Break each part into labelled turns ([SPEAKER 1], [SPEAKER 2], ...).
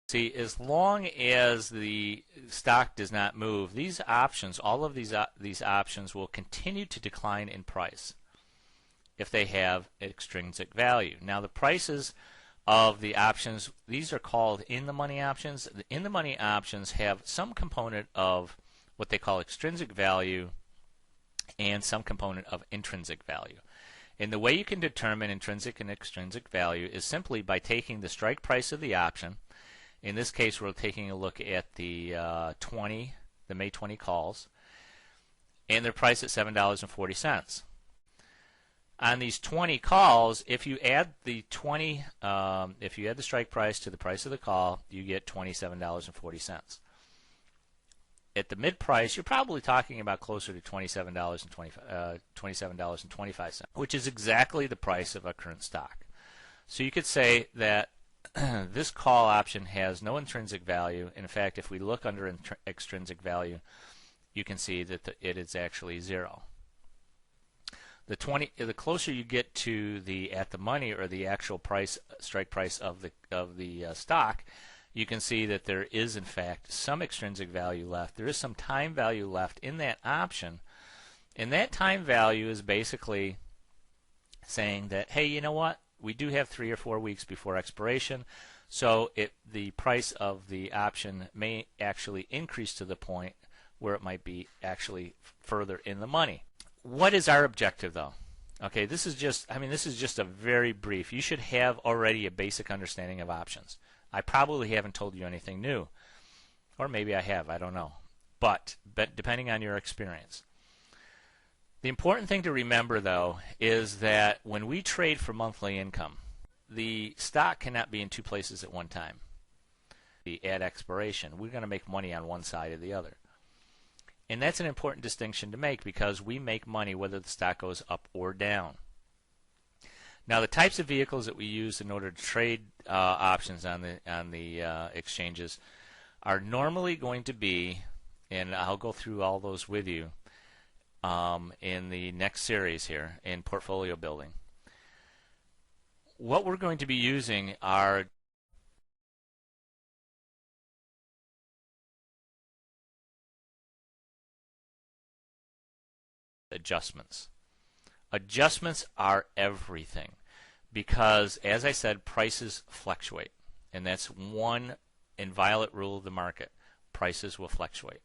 [SPEAKER 1] See, as long as the stock does not move, these options, all of these options will continue to decline in price if they have extrinsic value. Now the prices of the options, these are called in-the-money options. The in-the-money options have some component of what they call extrinsic value and some component of intrinsic value. And the way you can determine intrinsic and extrinsic value is simply by taking the strike price of the option. In this case, we're taking a look at the May 20 calls, and their price at $7.40. On these 20 calls, if you add the strike price to the price of the call, you get $27.40. At the mid price, you're probably talking about closer to $27.25, which is exactly the price of a current stock. So you could say that this call option has no intrinsic value. In fact, if we look under extrinsic value, you can see that it is actually zero. The closer you get to the at the money or the actual price, strike price of the stock, you can see that there is in fact some extrinsic value left. There is some time value left in that option, and that time value is basically saying that, hey, you know what? We do have 3 or 4 weeks before expiration, so the price of the option may actually increase to the point where it might be actually further in the money. What is our objective, though? Okay, this is just a very brief. You should have already a basic understanding of options. I probably haven't told you anything new, or maybe I have, I don't know, but depending on your experience. The important thing to remember, though, is that when we trade for monthly income, the stock cannot be in two places at one time. At expiration, we're going to make money on one side or the other. And that's an important distinction to make, because we make money whether the stock goes up or down. Now, the types of vehicles that we use in order to trade options on the exchanges are normally going to be, and I'll go through all those with you in the next series here in portfolio building. What we're going to be using are adjustments. Adjustments are everything, because, as I said, prices fluctuate, and that's one inviolate rule of the market. Prices will fluctuate.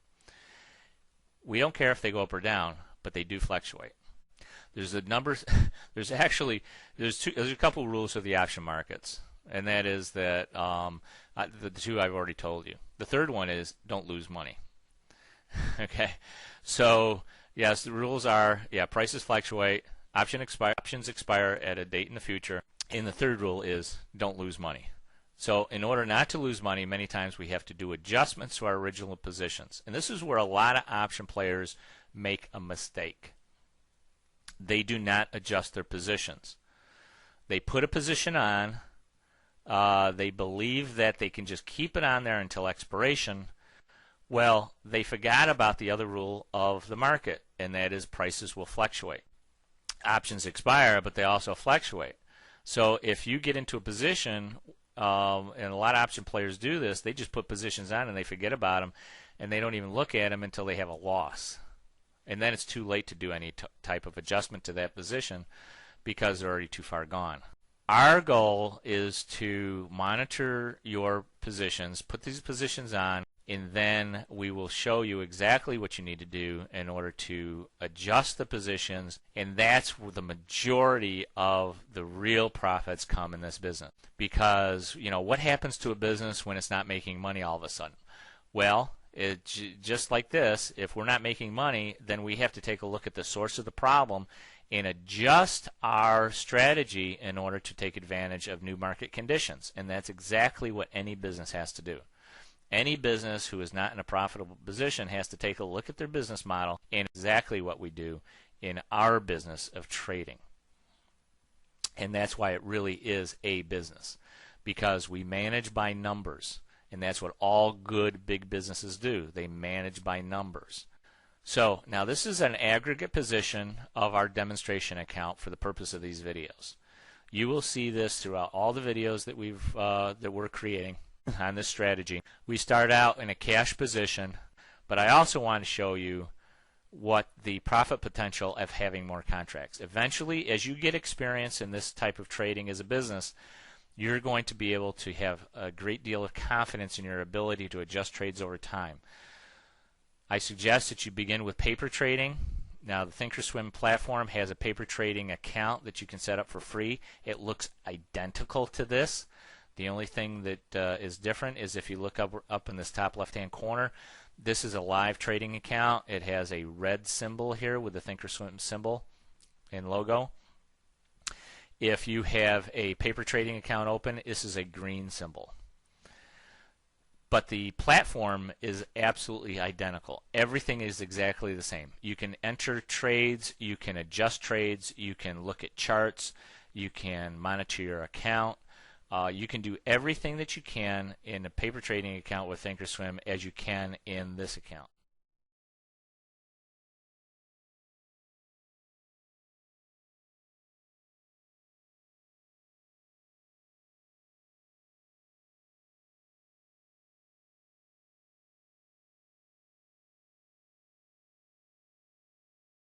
[SPEAKER 1] We don't care if they go up or down, but they do fluctuate. There's a couple rules of the option markets, and that is that the two I've already told you. The third one is don't lose money. Okay, so yes, the rules are, prices fluctuate, options expire at a date in the future, and the third rule is don't lose money. So in order not to lose money, many times we have to do adjustments to our original positions. And this is where a lot of option players make a mistake. They do not adjust their positions. They put a position on, they believe that they can just keep it on there until expiration. Well, they forgot about the other rule of the market, and that is prices will fluctuate. Options expire, but they also fluctuate. So if you get into a position, and a lot of option players do this, they just put positions on and they forget about them, and they don't even look at them until they have a loss. And then it's too late to do any type of adjustment to that position because they're already too far gone. Our goal is to monitor your positions, put these positions on, and then we will show you exactly what you need to do in order to adjust the positions, and that's where the majority of the real profits come in this business. Because, what happens to a business when it's not making money all of a sudden? Well, just like this, if we're not making money, then we have to take a look at the source of the problem and adjust our strategy in order to take advantage of new market conditions. And that's exactly what any business has to do. Any business who is not in a profitable position has to take a look at their business model, and exactly what we do in our business of trading. And that's why it really is a business, because we manage by numbers, and that's what all good big businesses do. They manage by numbers. So now this is an aggregate position of our demonstration account for the purpose of these videos. You will see this throughout all the videos that we're creating. on this strategy. We start out in a cash position, but I also want to show you what the profit potential of having more contracts. Eventually, as you get experience in this type of trading as a business, you're going to be able to have a great deal of confidence in your ability to adjust trades over time. I suggest that you begin with paper trading. Now, the Thinkorswim platform has a paper trading account that you can set up for free. It looks identical to this. The only thing that is different is if you look up in this top left-hand corner, this is a live trading account. It has a red symbol here with the Thinkorswim symbol and logo. If you have a paper trading account open, this is a green symbol. But the platform is absolutely identical. Everything is exactly the same. You can enter trades, you can adjust trades, you can look at charts, you can monitor your account. You can do everything that you can in a paper trading account with Thinkorswim as you can in this account.